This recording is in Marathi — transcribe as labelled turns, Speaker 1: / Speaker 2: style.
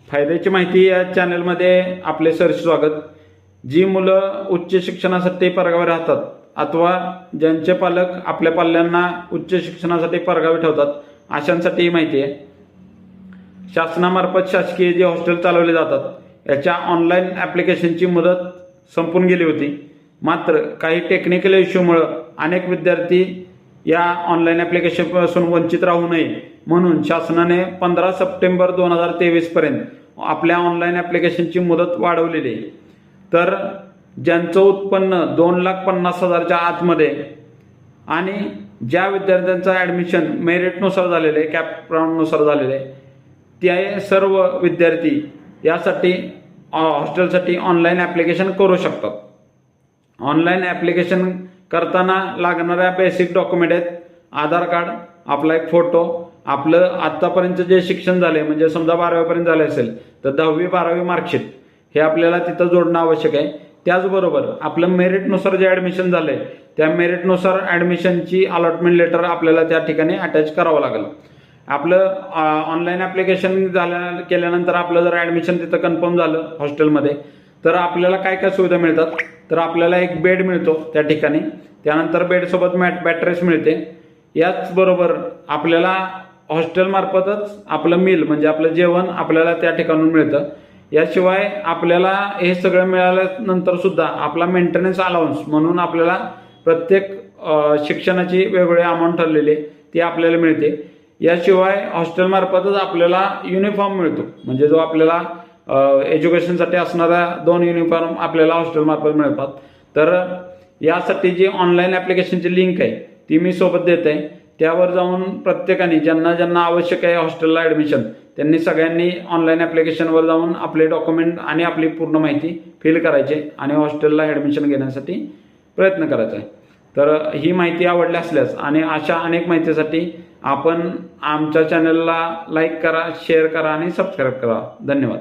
Speaker 1: फायद्याची माहिती या चॅनलमध्ये आपले सहर्ष स्वागत। जी मुलं उच्च शिक्षणासाठी परगावी राहतात अथवा ज्यांचे पालक आपल्या पाल्यांना उच्च शिक्षणासाठी परगावी ठेवतात अशांसाठी ही माहिती आहे। शासनामार्फत शासकीय जे हॉस्टेल चालवले जातात याच्या ऑनलाईन ॲप्लिकेशनची मुदत संपून गेली होती। मात्र काही टेक्निकल इश्यूमुळे अनेक विद्यार्थी या ऑनलाईन ॲप्लिकेशनपासून वंचित राहू नये म्हणून शासनाने 15 सप्टेंबर 2023 पर्यंत आपल्या ऑनलाईन ॲप्लिकेशनची मुदत वाढवलेली आहे। तर ज्यांचं उत्पन्न 2,50,000च्या आतमध्ये आणि ज्या विद्यार्थ्यांचं ॲडमिशन मेरिटनुसार झालेलं आहे, कॅप राऊंडनुसार झालेलं आहे, ते सर्व विद्यार्थी यासाठी हॉस्टेलसाठी ऑनलाईन ॲप्लिकेशन करू शकतात। ऑनलाईन ॲप्लिकेशन करताना लागणाऱ्या बेसिक डॉक्युमेंट आहेत आधार कार्ड, आपला एक फोटो, आपलं आत्तापर्यंत जे शिक्षण झाले म्हणजे समजा 12वीपर्यंत झाले असेल तर 10वी 12वी मार्कशीट हे आपल्याला तिथं जोडणं आवश्यक आहे। त्याचबरोबर आपलं मेरिटनुसार जे ॲडमिशन झालंय त्या मेरिटनुसार ॲडमिशनची अलॉटमेंट लेटर आपल्याला त्या ठिकाणी अटॅच करावं लागेल। आपलं ऑनलाईन ॲप्लिकेशन केल्यानंतर आपलं जर ॲडमिशन तिथं कन्फर्म झालं हॉस्टेलमध्ये तर आपल्याला काय काय सुविधा मिळतात तर आपल्याला एक बेड मिळतो त्या ठिकाणी, त्यानंतर बेडसोबत बॅटरेस मिळते। याचबरोबर आपल्याला हॉस्टेलमार्फतच आपलं मील म्हणजे आपलं जेवण आपल्याला त्या ठिकाणून मिळतं। याशिवाय आपल्याला हे सगळं मिळाल्यानंतर सुद्धा आपला मेंटेनन्स अलाउन्स म्हणून आपल्याला प्रत्येक शिक्षणाची वेगवेगळी अमाऊंट ठरलेली आहे ती आपल्याला मिळते। याशिवाय हॉस्टेलमार्फतच आपल्याला युनिफॉर्म मिळतो म्हणजे जो आपल्याला एज्युकेशनसाठी असणाऱ्या 2 युनिफॉर्म आपल्याला हॉस्टेलमार्फत मिळतात। तर यासाठी जी ऑनलाईन ॲप्लिकेशनची लिंक आहे ती मी सोबत देत आहे, त्यावर जाऊन प्रत्येकाने ज्यांना आवश्यक आहे हॉस्टेलला ॲडमिशन त्यांनी सगळ्यांनी ऑनलाईन ॲप्लिकेशनवर जाऊन आपले डॉक्युमेंट आणि आपली पूर्ण माहिती फिल करायची आणि हॉस्टेलला ॲडमिशन घेण्यासाठी प्रयत्न करायचा आहे। तर ही माहिती आवडली असल्यास आणि अशा अनेक माहितीसाठी आपण आमच्या चॅनलला लाईक करा, शेअर करा आणि सबस्क्राईब करा। धन्यवाद।